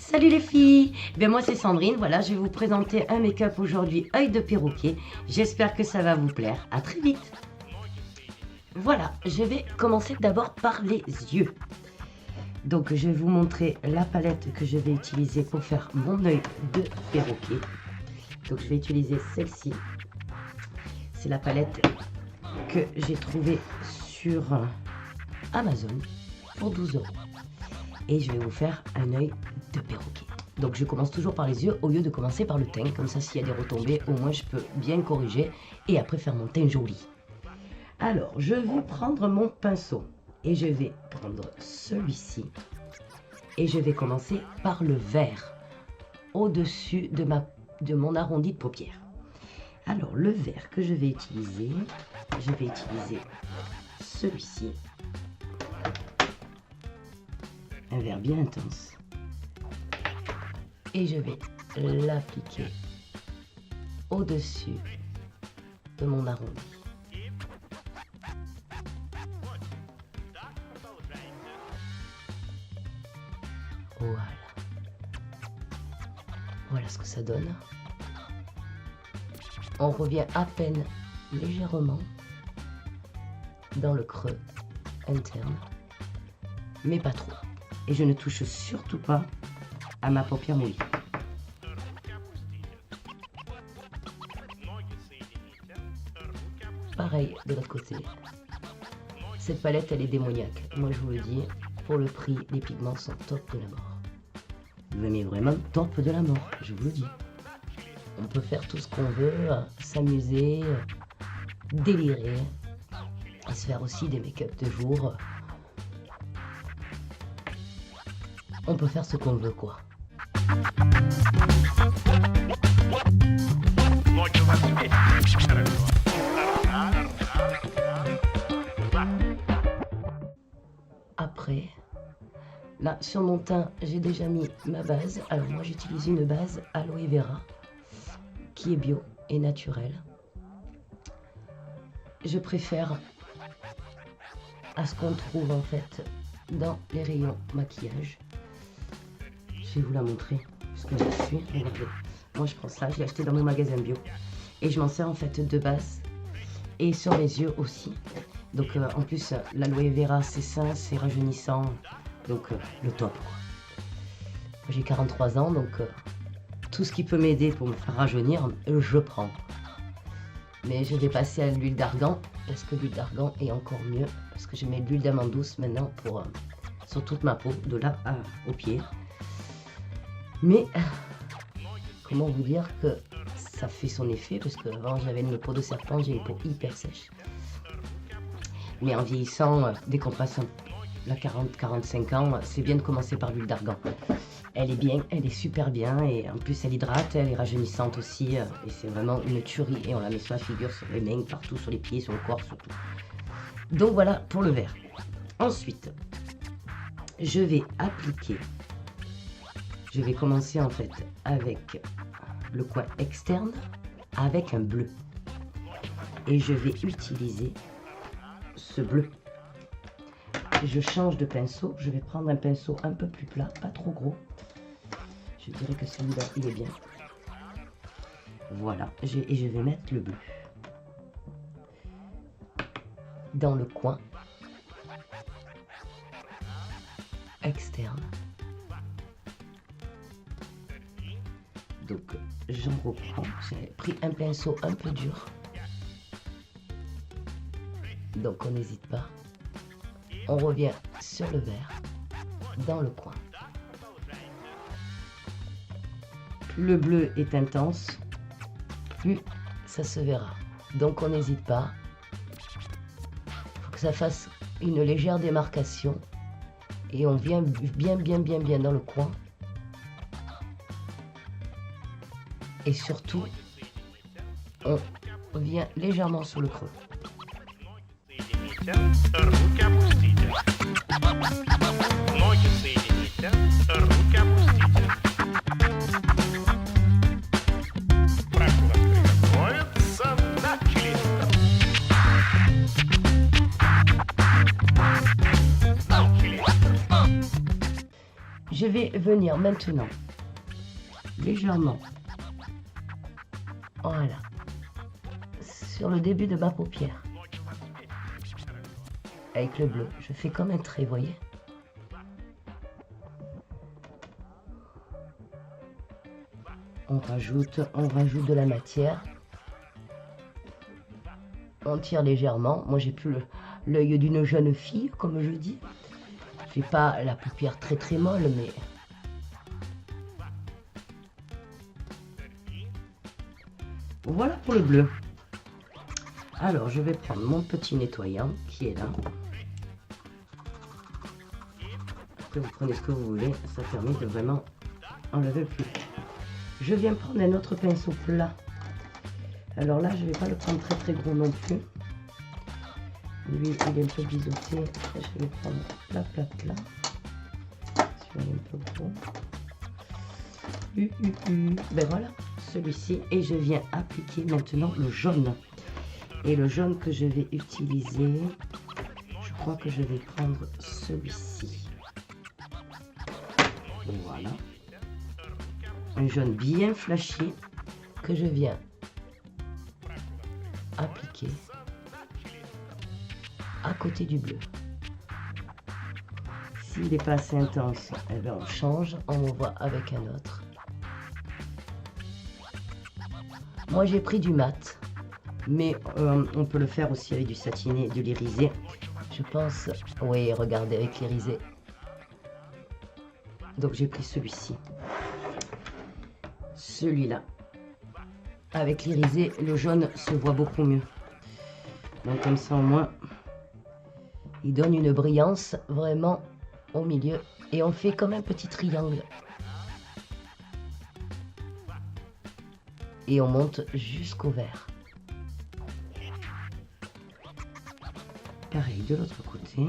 Salut les filles, bien moi c'est Sandrine, voilà je vais vous présenter un make-up aujourd'hui œil de perroquet, j'espère que ça va vous plaire, à très vite. Voilà, je vais commencer d'abord par les yeux. Donc je vais vous montrer la palette que je vais utiliser pour faire mon œil de perroquet. Donc je vais utiliser celle-ci, c'est la palette que j'ai trouvée sur Amazon pour 12 €. Et je vais vous faire un œil de perroquet. Donc je commence toujours par les yeux au lieu de commencer par le teint. Comme ça, s'il y a des retombées, au moins je peux bien corriger et après faire mon teint joli. Alors, je vais prendre mon pinceau et je vais prendre celui-ci. Et je vais commencer par le vert au-dessus de mon arrondi de paupière. Alors, le vert que je vais utiliser celui-ci. Un vert bien intense. Et je vais l'appliquer au-dessus de mon arrondi. Voilà. Voilà ce que ça donne. On revient à peine légèrement dans le creux interne, mais pas trop. Et je ne touche surtout pas à ma paupière mouillée. Pareil de l'autre côté. Cette palette, elle est démoniaque. Moi, je vous le dis, pour le prix, les pigments sont top de la mort. Mais vraiment top de la mort, je vous le dis. On peut faire tout ce qu'on veut, s'amuser, délirer, à se faire aussi des make-up de jour. On peut faire ce qu'on veut, quoi. Après, là, sur mon teint, j'ai déjà mis ma base. Alors moi, j'utilise une base aloe vera qui est bio et naturelle. Je préfère à ce qu'on trouve en fait dans les rayons maquillage. Je vais vous la montrer ce que je suis. Regardez. Moi je prends ça, je l'ai acheté dans mon magasin bio. Et je m'en sers en fait de base. Et sur les yeux aussi. Donc en plus l'aloe vera c'est sain, c'est rajeunissant. Donc le top. J'ai 43 ans donc tout ce qui peut m'aider pour me faire rajeunir, je prends. Mais je vais passer à l'huile d'argan. Parce que l'huile d'argan est encore mieux. Parce que je mets de l'huile d'amande douce maintenant pour, sur toute ma peau, de là aux pieds. Mais, comment vous dire que ça fait son effet, parce que avant j'avais une peau de serpent, j'ai une peau hyper sèche. Mais en vieillissant, dès qu'on passe la 40-45 ans, c'est bien de commencer par l'huile d'argan. Elle est bien, elle est super bien, et en plus elle hydrate, elle est rajeunissante aussi, et c'est vraiment une tuerie. Et on la met sur la figure, sur les mains, partout, sur les pieds, sur le corps, surtout. Donc voilà pour le vert. Ensuite, je vais appliquer. Je vais commencer en fait avec le coin externe avec un bleu. Et je vais utiliser ce bleu. Je change de pinceau. Je vais prendre un pinceau un peu plus plat, pas trop gros. Je dirais que celui-là, il est bien. Voilà. Et je vais mettre le bleu. Dans le coin externe. Donc j'en reprends, j'ai pris un pinceau un peu dur. Donc on n'hésite pas. On revient sur le vert, dans le coin. Plus le bleu est intense, plus ça se verra. Donc on n'hésite pas. Il faut que ça fasse une légère démarcation. Et on vient bien dans le coin. Et surtout, on vient légèrement sur le creux. Je vais venir maintenant légèrement, voilà, sur le début de ma paupière. Avec le bleu, je fais comme un trait, vous voyez. On rajoute de la matière. On tire légèrement. Moi, j'ai plus l'œil d'une jeune fille, comme je dis. J'ai pas la paupière très très molle, mais voilà pour le bleu. Alors, je vais prendre mon petit nettoyant qui est là. Après, vous prenez ce que vous voulez. Ça permet de vraiment enlever le plus. Je viens prendre un autre pinceau plat. Alors là, je vais pas le prendre très très gros non plus. Lui, il est un peu biseauté. Je vais prendre plat. Celui-là est un peu gros. Ben voilà, celui-ci. Et je viens appliquer maintenant le jaune. Et le jaune que je vais utiliser, je crois que je vais prendre celui-ci. Voilà. Un jaune bien flashy que je viens appliquer à côté du bleu. S'il n'est pas assez intense, eh bien on change, on voit avec un autre. Moi j'ai pris du mat, mais on peut le faire aussi avec du satiné et de l'irisé. Je pense, oui, regardez avec l'irisé. Donc j'ai pris celui-ci. Celui-là. Avec l'irisé, le jaune se voit beaucoup mieux. Donc comme ça au moins, il donne une brillance vraiment au milieu. Et on fait comme un petit triangle. Et on monte jusqu'au vert. Pareil de l'autre côté.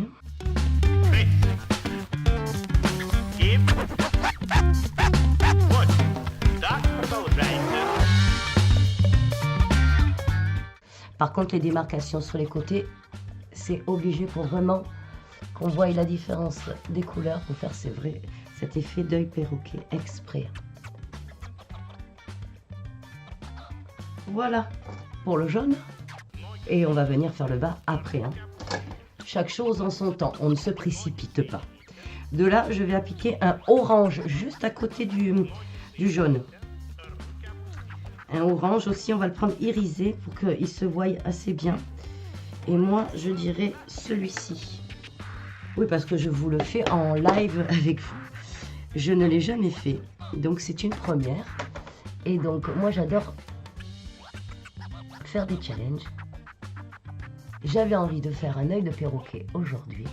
Par contre, les démarcations sur les côtés, c'est obligé pour vraiment qu'on voie la différence des couleurs pour faire cet effet d'œil perroquet exprès. Voilà pour le jaune. Et on va venir faire le bas après. Chaque chose en son temps, on ne se précipite pas. De là, je vais appliquer un orange juste à côté du jaune. Un orange aussi, on va le prendre irisé pour qu'il se voie assez bien. Et moi, je dirais celui-ci. Oui, parce que je vous le fais en live avec vous. Je ne l'ai jamais fait. Donc, c'est une première. Et donc, moi, j'adore faire des challenges. J'avais envie de faire un œil de perroquet aujourd'hui.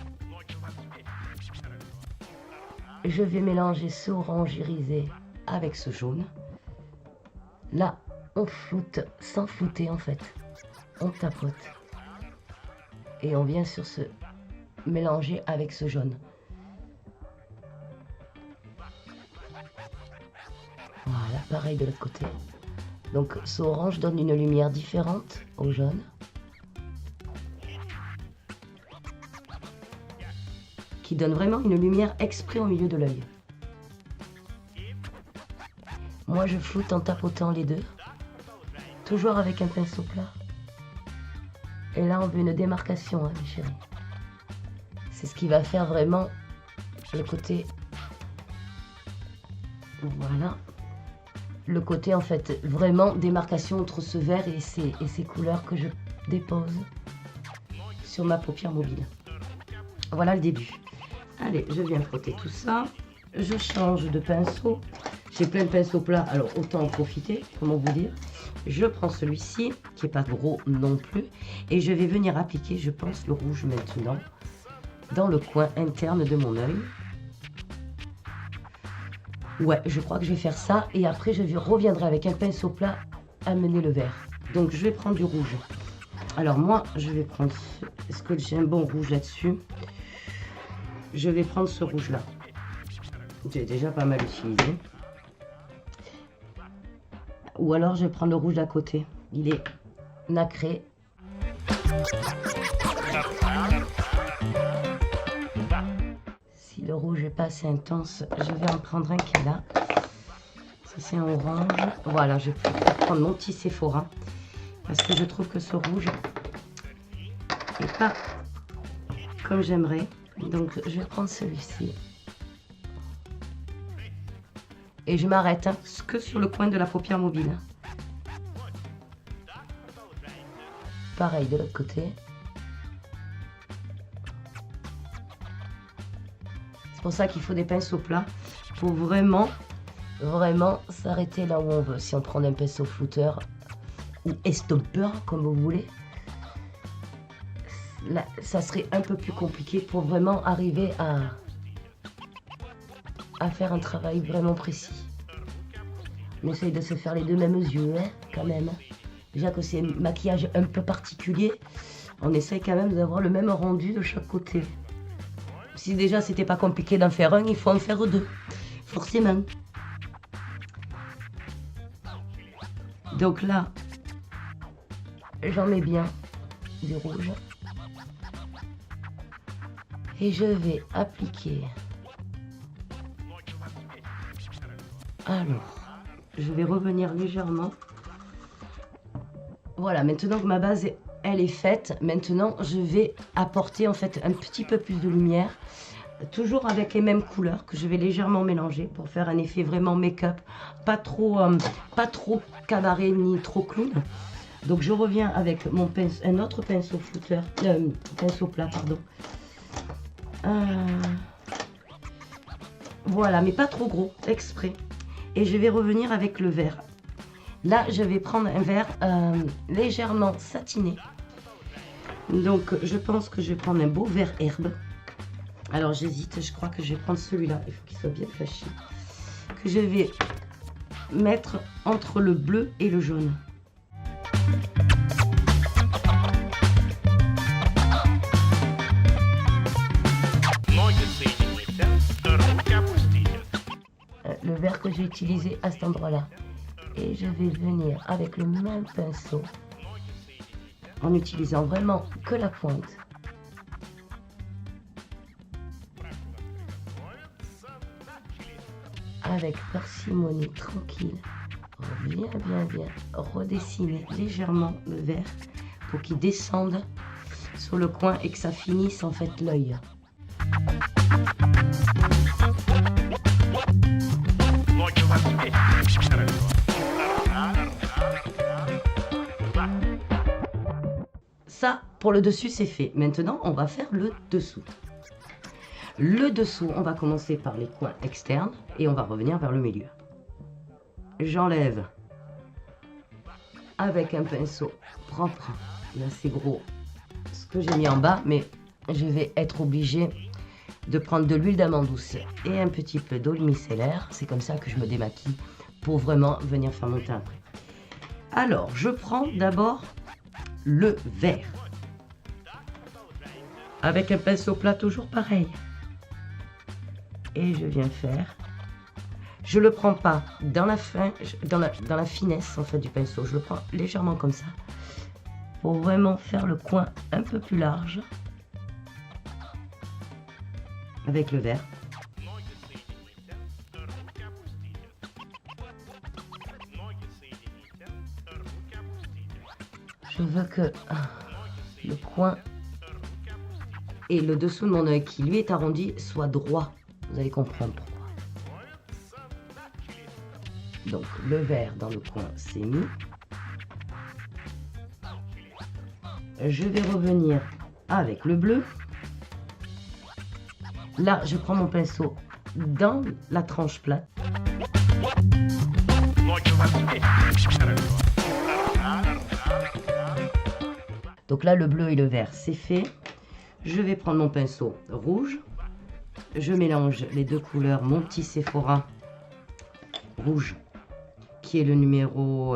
Je vais mélanger ce orange irisé avec ce jaune. Là, on floute sans flouter en fait. On tapote. Et on vient sur ce mélanger avec ce jaune. Voilà, pareil de l'autre côté. Donc ce orange donne une lumière différente au jaune. Qui donne vraiment une lumière exprès au milieu de l'œil. Moi je floute en tapotant les deux. Toujours avec un pinceau plat. Et là on veut une démarcation, hein, mes chéris. C'est ce qui va faire vraiment le côté. Voilà. Le côté en fait, vraiment démarcation entre ce vert et ces couleurs que je dépose sur ma paupière mobile. Voilà le début. Allez, je viens frotter tout ça. Je change de pinceau. J'ai plein de pinceaux plats, alors autant en profiter, comment vous dire. Je prends celui-ci, qui n'est pas gros non plus. Et je vais venir appliquer, je pense, le rouge maintenant, dans le coin interne de mon œil. Ouais, je crois que je vais faire ça. Et après, je reviendrai avec un pinceau plat amener le vert. Donc, je vais prendre du rouge. Alors, moi, je vais prendre... Est-ce que j'ai un bon rouge là-dessus? Je vais prendre ce rouge-là. J'ai déjà pas mal utilisé. Ou alors, je vais prendre le rouge d'à côté. Il est nacré. Si le rouge n'est pas assez intense. Je vais en prendre un qui est là. Ça c'est un orange. Voilà, je vais prendre mon petit Sephora. Parce que je trouve que ce rouge n'est pas comme j'aimerais. Donc je vais prendre celui-ci. Et je m'arrête que sur le coin de la paupière mobile. Pareil de l'autre côté. C'est pour ça qu'il faut des pinceaux plats pour vraiment s'arrêter là où on veut. Si on prend un pinceau flouter ou estompeur comme vous voulez, là, ça serait un peu plus compliqué pour vraiment arriver à faire un travail vraiment précis. On essaye de se faire les deux mêmes yeux, hein, quand même. Déjà que c'est un maquillage un peu particulier, on essaye quand même d'avoir le même rendu de chaque côté. Si déjà c'était pas compliqué d'en faire un, il faut en faire deux, forcément. Donc là, j'en mets bien du rouge. Et je vais appliquer. Alors, je vais revenir légèrement. Voilà, maintenant que ma base elle est faite, maintenant je vais apporter en fait un petit peu plus de lumière. Toujours avec les mêmes couleurs que je vais légèrement mélanger pour faire un effet vraiment make-up. Pas trop cabaret ni trop clown. Donc je reviens avec mon pinceau, un autre pinceau flouter, pinceau plat, pardon. Voilà, mais pas trop gros, exprès. Et je vais revenir avec le vert. Là, je vais prendre un vert légèrement satiné. Donc, je pense que je vais prendre un beau vert herbe. Alors, j'hésite. Je crois que je vais prendre celui-là. Il faut qu'il soit bien flashy. Que je vais mettre entre le bleu et le jaune. Le vert que j'ai utilisé à cet endroit-là. Et je vais venir avec le même pinceau en utilisant vraiment que la pointe. Avec parcimonie tranquille, bien redessiner légèrement le vert pour qu'il descende sur le coin et que ça finisse en fait l'œil. Ça, pour le dessus, c'est fait. Maintenant, on va faire le dessous. Le dessous, on va commencer par les coins externes et on va revenir vers le milieu. J'enlève avec un pinceau propre. Là, c'est gros ce que j'ai mis en bas, mais je vais être obligée de prendre de l'huile d'amande douce et un petit peu d'eau micellaire. C'est comme ça que je me démaquille pour vraiment venir faire mon teint après. Alors, je prends d'abord le vert. Avec un pinceau plat, toujours pareil. Et je viens faire. Je le prends pas dans la fin, dans la finesse en fait du pinceau. Je le prends légèrement comme ça. Pour vraiment faire le coin un peu plus large. Avec le vert. Je veux que le coin et le dessous de mon œil qui lui est arrondi soit droit. Vous allez comprendre pourquoi. Donc le vert dans le coin c'est mis. Je vais revenir avec le bleu. Là je prends mon pinceau dans la tranche plate. Donc là, le bleu et le vert, c'est fait. Je vais prendre mon pinceau rouge. Je mélange les deux couleurs, mon petit Sephora rouge, qui est le numéro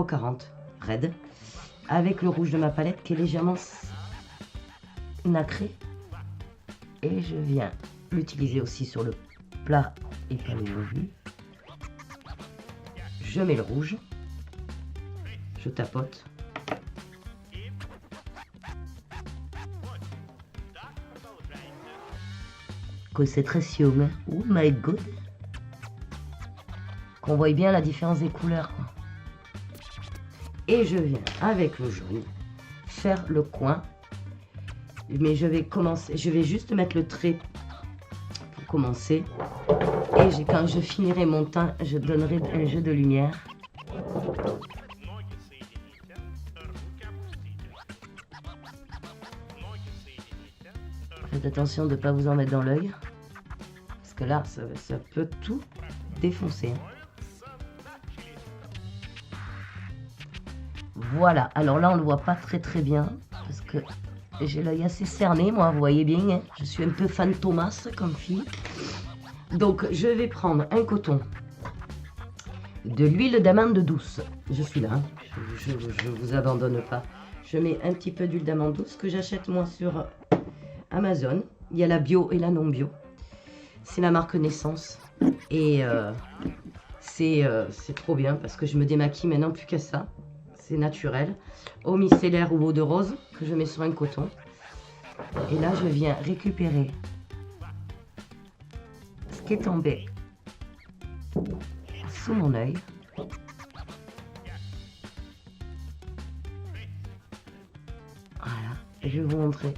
40, Red, avec le rouge de ma palette, qui est légèrement nacré. Et je viens l'utiliser aussi sur le plat et pas le rouge. Je mets le rouge. Je tapote. concentration. Oh my god. Qu'on voit bien la différence des couleurs, quoi. Et je viens avec le jaune faire le coin. Mais je vais juste mettre le trait pour commencer. Et quand je finirai mon teint, je donnerai un jeu de lumière. Faites attention de ne pas vous en mettre dans l'œil. Parce que là, ça peut tout défoncer. Voilà, alors là on ne le voit pas très bien. Parce que j'ai l'œil assez cerné, moi, vous voyez bien. Hein, je suis un peu fantomas comme fille. Donc je vais prendre un coton, de l'huile d'amande douce. Je suis là, hein. Je vous abandonne pas. Je mets un petit peu d'huile d'amande douce que j'achète moi sur Amazon. Il y a la bio et la non bio. C'est la marque Naissance. Et c'est trop bien parce que je me démaquille maintenant plus qu'à ça. C'est naturel. Eau micellaire ou eau de rose que je mets sur un coton. Et là, je viens récupérer ce qui est tombé sous mon œil. Voilà. Et je vais vous montrer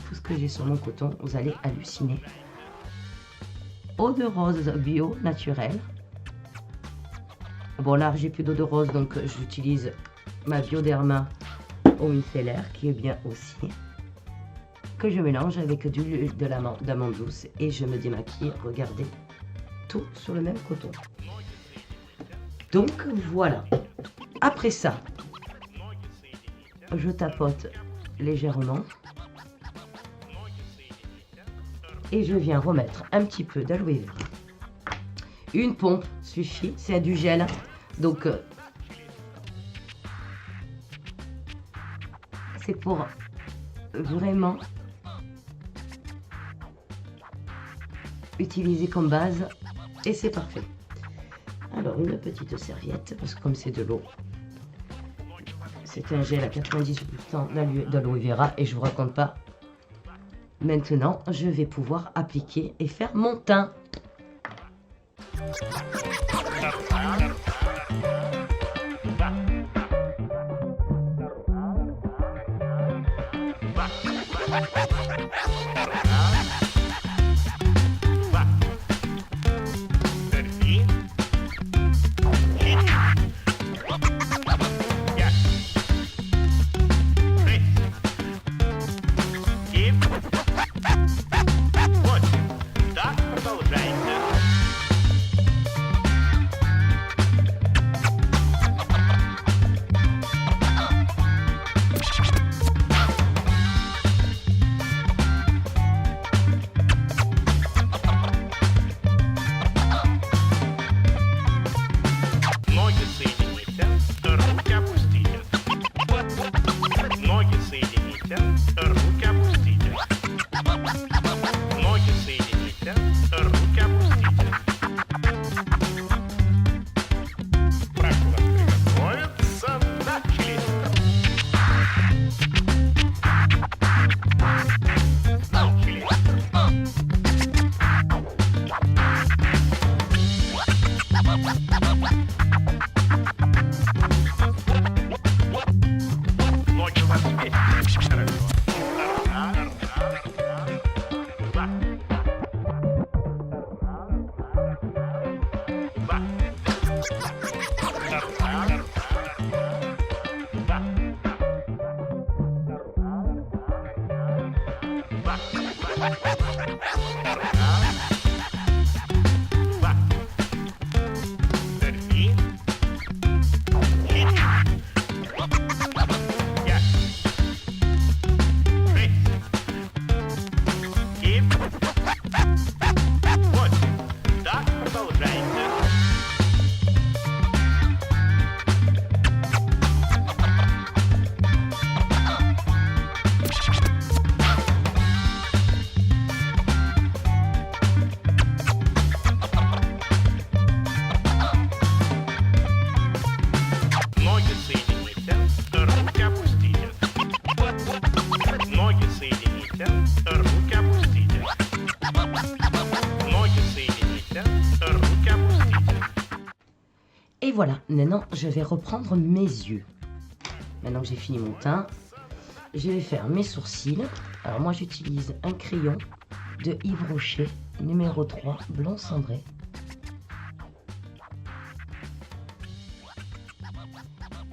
tout ce que j'ai sur mon coton. Vous allez halluciner. Eau de rose bio naturelle. Bon, là, j'ai plus d'eau de rose, donc j'utilise ma Bioderma eau micellaire, qui est bien aussi, que je mélange avec de l'huile d'amande douce et je me démaquille. Regardez, tout sur le même coton. Donc, voilà. Après ça, je tapote légèrement et je viens remettre un petit peu d'aloe vera. Une pompe suffit, c'est du gel. Donc, c'est pour vraiment utiliser comme base. Et c'est parfait. Alors, une petite serviette, parce que comme c'est de l'eau, c'est un gel à 98% d'aloe vera. Et je vous raconte pas. Maintenant, je vais pouvoir appliquer et faire mon teint. Et voilà, maintenant je vais reprendre mes yeux. Maintenant que j'ai fini mon teint, je vais faire mes sourcils. Alors moi j'utilise un crayon de Yves Rocher, numéro 3, blond cendré.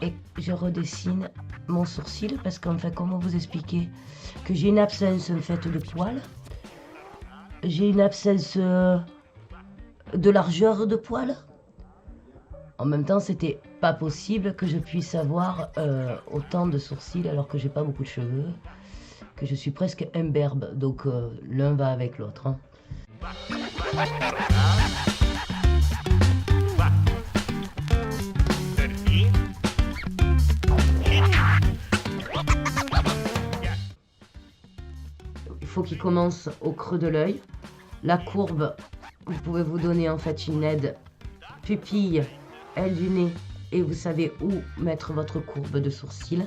Et je redessine mon sourcil parce qu'en fait, comment vous expliquer que j'ai une absence en fait de poils. J'ai une absence de largeur de poils. En même temps, c'était pas possible que je puisse avoir autant de sourcils alors que j'ai pas beaucoup de cheveux, que je suis presque imberbe, donc l'un va avec l'autre. Hein. Il faut qu'il commence au creux de l'œil. La courbe, vous pouvez vous donner en fait une aide pupille, aile du nez, et vous savez où mettre votre courbe de sourcil.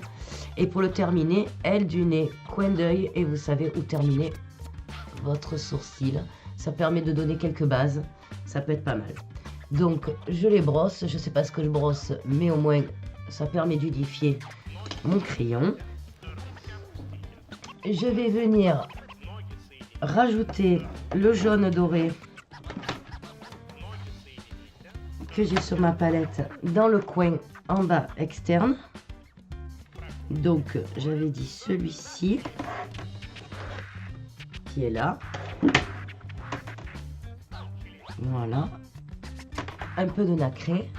Et pour le terminer, aile du nez, coin d'œil, et vous savez où terminer votre sourcil. Ça permet de donner quelques bases, ça peut être pas mal. Donc je les brosse, je sais pas ce que je brosse, mais au moins ça permet d'unifier mon crayon. Je vais venir rajouter le jaune doré que j'ai sur ma palette dans le coin en bas externe. Donc j'avais dit celui-ci qui est là. Voilà. Un peu de nacré.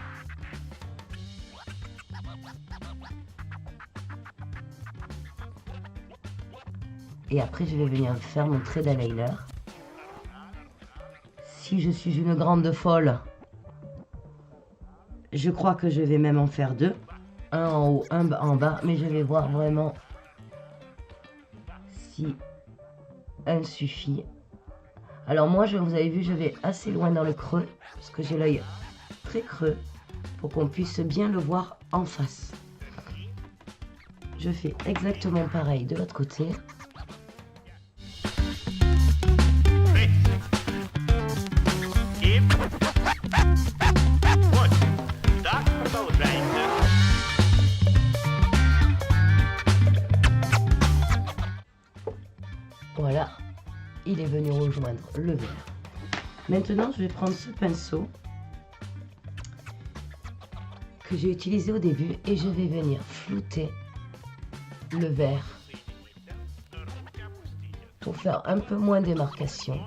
Et après je vais venir faire mon trait d'eyeliner. Si je suis une grande folle, je crois que je vais même en faire deux. Un en haut, un en bas. Mais je vais voir vraiment si un suffit. Alors moi, vous avez vu, je vais assez loin dans le creux. Parce que j'ai l'œil très creux. Pour qu'on puisse bien le voir en face. Je fais exactement pareil de l'autre côté. Voilà, il est venu rejoindre le vert. Maintenant, je vais prendre ce pinceau que j'ai utilisé au début et je vais venir flouter le vert pour faire un peu moins de démarcation.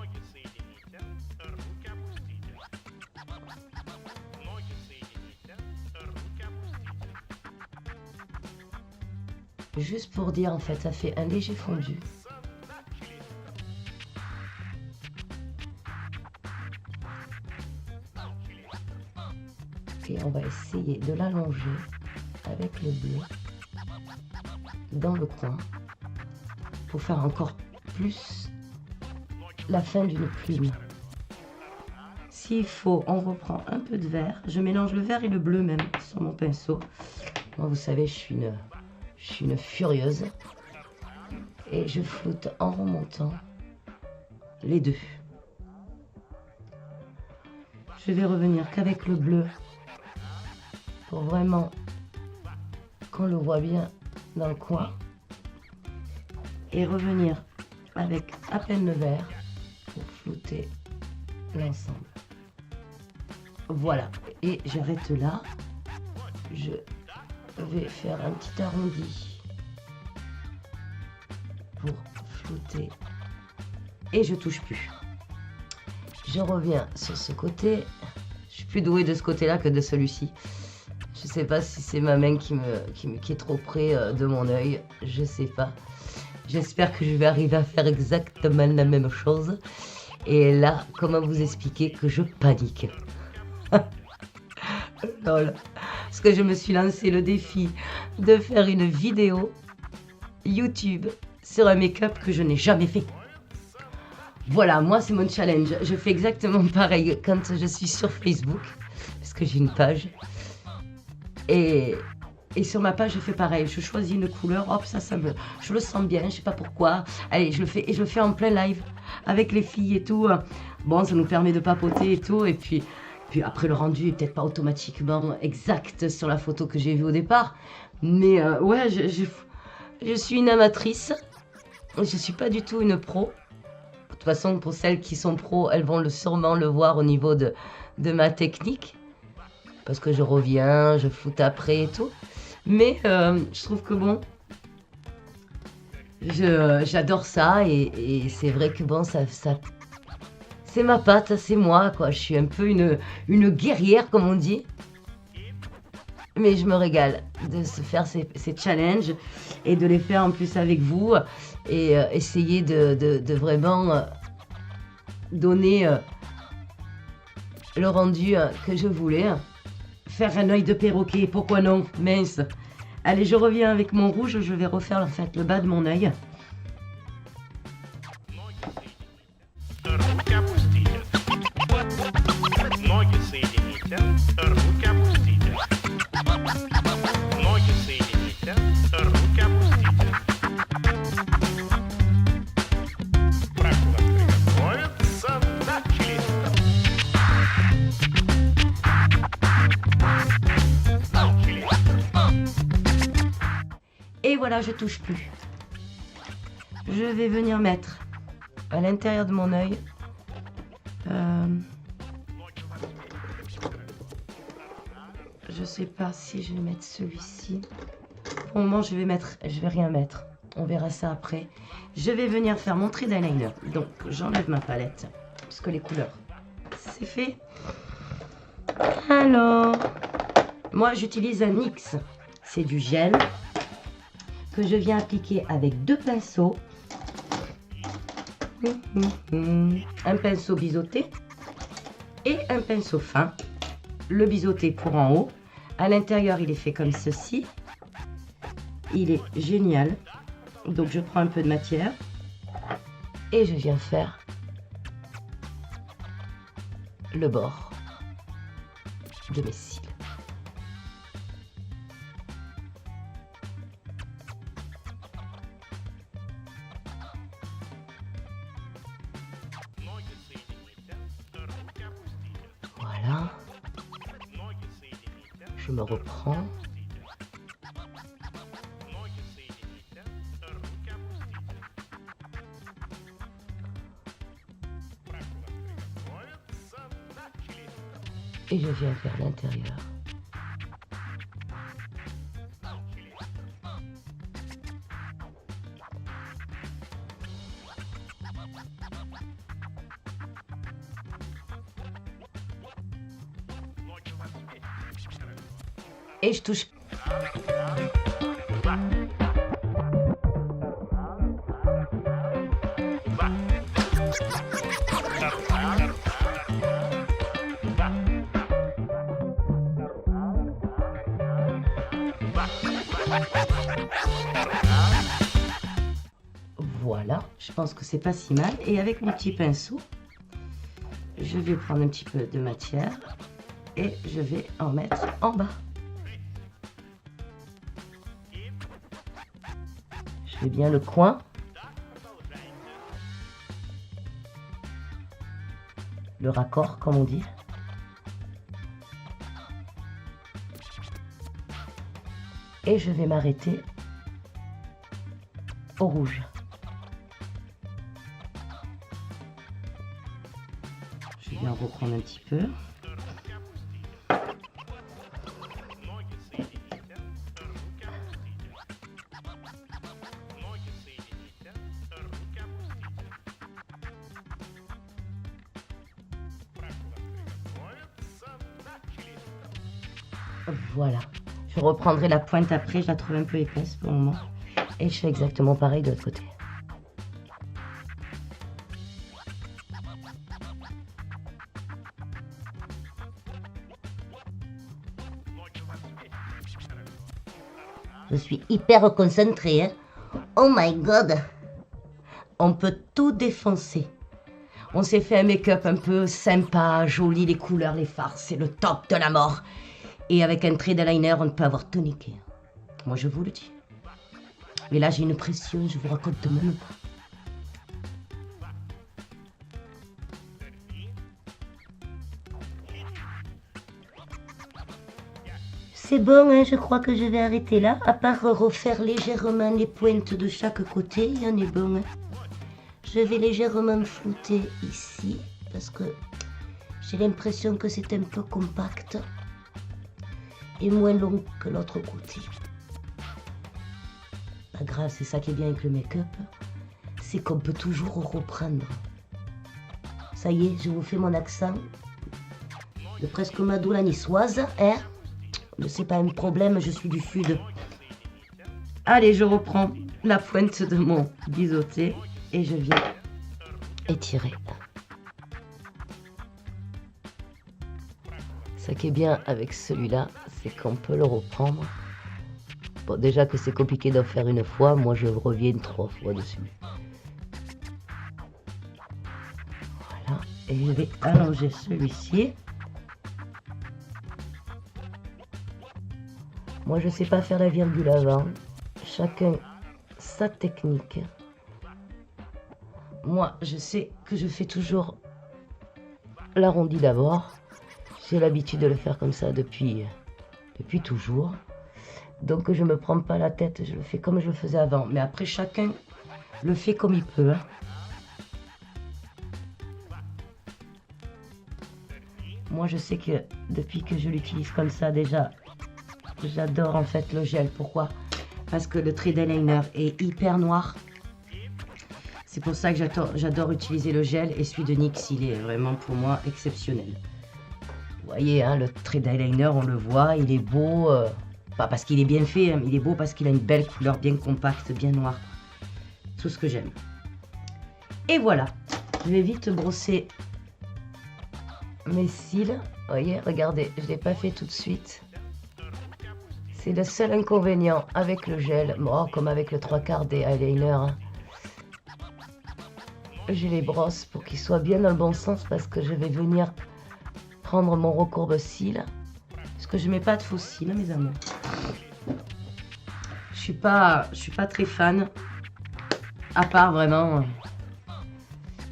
Juste pour dire, en fait, ça fait un léger fondu. Et on va essayer de l'allonger avec le bleu dans le coin pour faire encore plus la fin d'une plume. S'il faut, on reprend un peu de vert. Je mélange le vert et le bleu même sur mon pinceau. Moi, vous savez, je suis une furieuse. Et je floute en remontant les deux. Je vais revenir qu'avec le bleu pour vraiment qu'on le voit bien dans le coin. Et revenir avec à peine le vert pour flouter l'ensemble. Voilà, et j'arrête là. Je vais faire un petit arrondi pour flouter et je touche plus. Je reviens sur ce côté. Je suis plus douée de ce côté-là que de celui-ci. Je sais pas si c'est ma main qui est trop près de mon œil. Je sais pas. J'espère que je vais arriver à faire exactement la même chose. Et là, comment vous expliquer que je panique? Lol. Parce que je me suis lancé le défi de faire une vidéo YouTube sur un make-up que je n'ai jamais fait. Voilà, moi c'est mon challenge. Je fais exactement pareil quand je suis sur Facebook, parce que j'ai une page. Et sur ma page, je fais pareil. Je choisis une couleur, hop, je le sens bien, je sais pas pourquoi. Allez, je le fais, et je le fais en plein live avec les filles et tout. Bon, ça nous permet de papoter et tout. Et puis Puis après, le rendu est peut-être pas automatiquement exact sur la photo que j'ai vue au départ. Mais ouais, je suis une amatrice. Je suis pas du tout une pro. De toute façon, pour celles qui sont pros, elles vont sûrement le voir au niveau de ma technique. Parce que je reviens, je foute après et tout. Mais je trouve que bon, j'adore ça. Et c'est vrai que bon, ça c'est ma patte, c'est moi, quoi. Je suis un peu une guerrière, comme on dit. Mais je me régale de se faire ces challenges et de les faire en plus avec vous. Et essayer de vraiment donner le rendu que je voulais. Faire un œil de perroquet, pourquoi non? Mince. Allez, je reviens avec mon rouge. Je vais refaire en fait le bas de mon œil. Et voilà, je touche plus. Je vais venir mettre à l'intérieur de mon œil je sais pas si je vais mettre celui-ci. Pour le moment, je vais rien mettre. On verra ça après. Je vais venir faire mon trait d'eyeliner. Donc, j'enlève ma palette parce que les couleurs, c'est fait. Alors, moi, j'utilise un NYX. C'est du gel que je viens appliquer avec 2 pinceaux. Un pinceau biseauté et un pinceau fin. Le biseauté pour en haut. À l'intérieur, il est fait comme ceci. Il est génial. Donc, je prends un peu de matière et je viens faire le bord de mes cils. Voilà. Je me reprends. Et je viens vers l'intérieur. Et je touche. Voilà, je pense que c'est pas si mal. Et avec mon petit pinceau, je vais prendre un petit peu de matière et je vais en mettre en bas. Je fais bien le coin. Le raccord, comme on dit. Et je vais m'arrêter au rouge. Je vais en reprendre un petit peu. Voilà. Je reprendrai la pointe après, je la trouve un peu épaisse pour le moment. Et je fais exactement pareil de l'autre côté. Je suis hyper concentrée, hein. Oh my god. On peut tout défoncer. On s'est fait un make-up un peu sympa, joli, les couleurs, les fards, c'est le top de la mort. Et avec un trait d'eyeliner, on peut avoir tout niqué. Moi, je vous le dis. Mais là, j'ai une pression, je vous raconte même pas. C'est bon, hein, je crois que je vais arrêter là. À part refaire légèrement les pointes de chaque côté, il y en est bon. Hein. Je vais légèrement flouter ici, parce que j'ai l'impression que c'est un peu compact. Et moins long que l'autre côté. Pas grave, c'est ça qui est bien avec le make-up. C'est qu'on peut toujours reprendre. Ça y est, je vous fais mon accent de presque Madou la niçoise, hein? C'est pas un problème, je suis du sud. Allez, je reprends la pointe de mon biseauté et je viens étirer. Ce qui est bien avec celui-là, c'est qu'on peut le reprendre. Bon, déjà que c'est compliqué d'en faire une fois, moi je reviens 3 fois dessus. Voilà, et je vais allonger celui-ci. Moi, je sais pas faire la virgule avant. Chacun sa technique. Moi, je sais que je fais toujours l'arrondi d'abord. J'ai l'habitude de le faire comme ça depuis toujours. Donc, je me prends pas la tête. Je le fais comme je le faisais avant. Mais après, chacun le fait comme il peut. Hein. Moi, je sais que depuis que je l'utilise comme ça, déjà... J'adore en fait le gel. Pourquoi? Parce que le trait d'eyeliner est hyper noir. C'est pour ça que j'adore utiliser le gel. Et celui de NYX, il est vraiment pour moi exceptionnel. Vous voyez, hein, le trait d'eyeliner, on le voit, il est beau. Pas parce qu'il est bien fait, hein, il est beau parce qu'il a une belle couleur bien compacte, bien noire. Tout ce que j'aime. Et voilà. Je vais vite brosser mes cils. Vous voyez, regardez, je ne l'ai pas fait tout de suite. C'est le seul inconvénient avec le gel, bon, comme avec le 3/4 des eyeliners. Hein. Je les brosse pour qu'ils soient bien dans le bon sens parce que je vais venir prendre mon recourbe-cils. Parce que je mets pas de faux cils, mes amours. Je suis pas très fan. À part vraiment.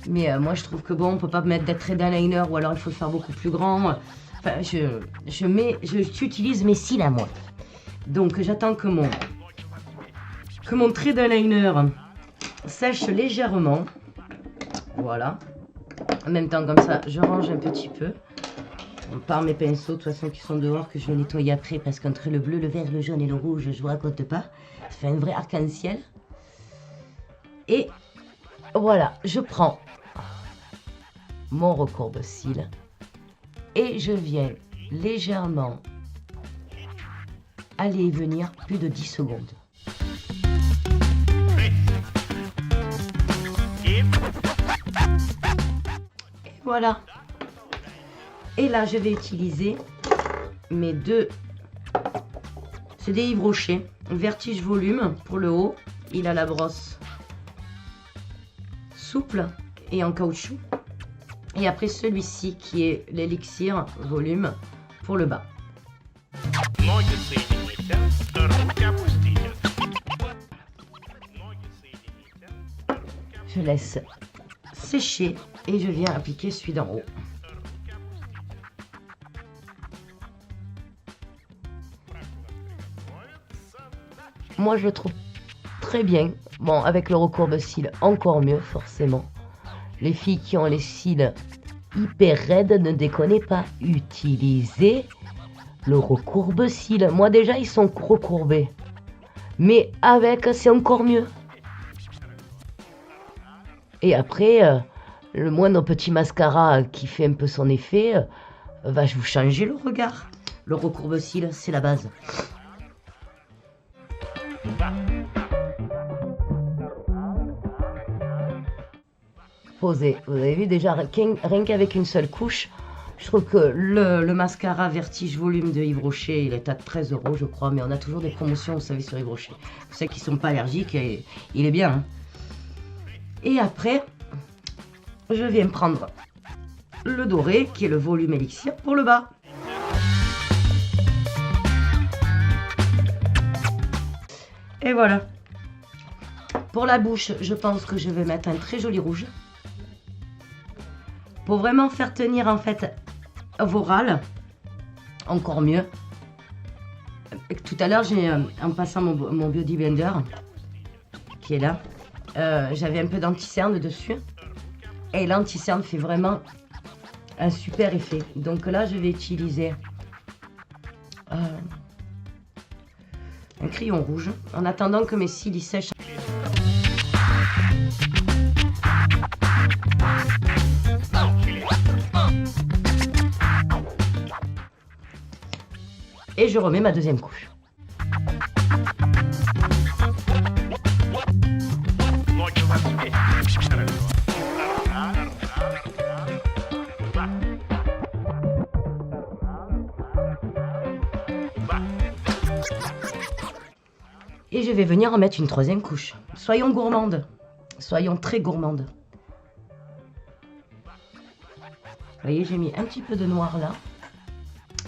Mais moi je trouve que bon, on peut pas mettre des traits d'eyeliner ou alors il faut le faire beaucoup plus grand. Enfin, j'utilise mes cils à moi. Donc j'attends que mon trait d'eyeliner sèche légèrement. Voilà. En même temps comme ça, je range un petit peu. Par mes pinceaux, de toute façon qui sont dehors, que je vais nettoyer après. Parce qu'entre le bleu, le vert, le jaune et le rouge, je vous raconte pas. Ça fait un vrai arc-en-ciel. Et voilà, je prends mon recourbe-cils. Et je viens légèrement aller et venir plus de 10 secondes. Et voilà. Et là, je vais utiliser mes deux... C'est des Yves Rocher. Vertige Volume pour le haut. Il a la brosse souple et en caoutchouc. Et après celui-ci qui est l'élixir Volume pour le bas. Je laisse sécher et je viens appliquer celui d'en haut. Moi je le trouve très bien. Bon, avec le recourbe-cils encore mieux forcément. Les filles qui ont les cils hyper raides, ne déconnez pas. Utilisez le recourbe-cils. Moi déjà ils sont recourbés. Mais avec c'est encore mieux. Et après, le moindre petit mascara qui fait un peu son effet, va vous changer le regard. Le recourbe-cils, c'est la base. Posé. Vous avez vu déjà, rien qu'avec une seule couche, je trouve que le mascara Vertige Volume de Yves Rocher, il est à 13 € je crois, mais on a toujours des promotions, vous savez, sur Yves Rocher. Pour ceux qui ne sont pas allergiques, il est bien. Hein. Et après, je viens prendre le doré, qui est le volume élixir, pour le bas. Et voilà. Pour la bouche, je pense que je vais mettre un très joli rouge. Pour vraiment faire tenir, en fait, vos râles. Encore mieux. tout à l'heure, en passant mon Beauty Blender, qui est là, j'avais un peu d'anti-cerne dessus. Et l'anti-cerne fait vraiment un super effet. Donc là, je vais utiliser un crayon rouge en attendant que mes cils sèchent. Et je remets ma deuxième couche. Et je vais venir en mettre une troisième couche. Soyons gourmandes. Soyons très gourmandes. Vous voyez, j'ai mis un petit peu de noir là.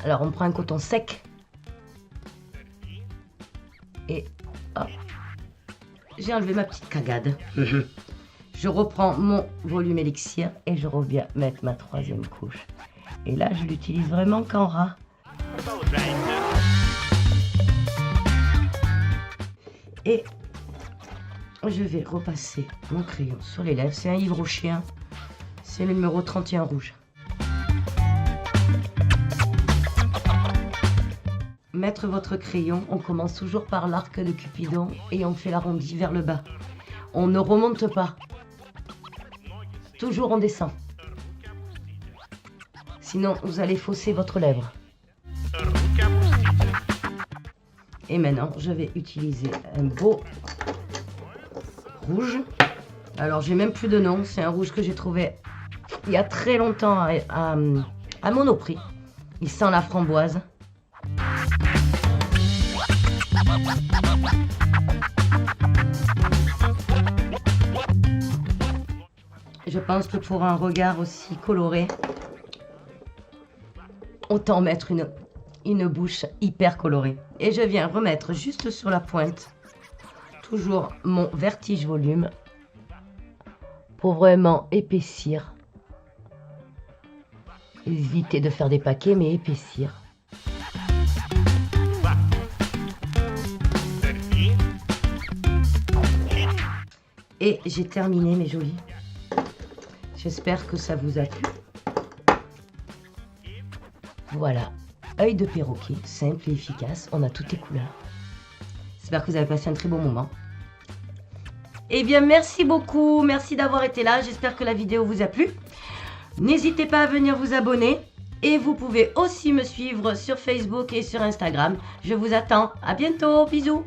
Alors, on prend un coton sec. Et hop. J'ai enlevé ma petite cagade. Je reprends mon volume élixir et je reviens mettre ma troisième couche. Et là, je l'utilise vraiment qu'en ras. Et je vais repasser mon crayon sur les lèvres. C'est un Yves Rocher. C'est le numéro 31 rouge. Mettre votre crayon, on commence toujours par l'arc de Cupidon et on fait l'arrondi vers le bas. On ne remonte pas. Toujours on descend. Sinon, vous allez fausser votre lèvre. Et maintenant, je vais utiliser un beau rouge. Alors, j'ai même plus de nom. C'est un rouge que j'ai trouvé il y a très longtemps à Monoprix. Il sent la framboise. Je pense que pour un regard aussi coloré, autant mettre une bouche hyper colorée. Et je viens remettre juste sur la pointe, toujours mon vertige volume, pour vraiment épaissir. Éviter de faire des paquets, mais épaissir. Et j'ai terminé mes jolis. J'espère que ça vous a plu. Voilà, œil de perroquet, simple et efficace. On a toutes les couleurs. J'espère que vous avez passé un très bon moment. Eh bien, merci beaucoup. Merci d'avoir été là. J'espère que la vidéo vous a plu. N'hésitez pas à venir vous abonner. Et vous pouvez aussi me suivre sur Facebook et sur Instagram. Je vous attends. À bientôt. Bisous.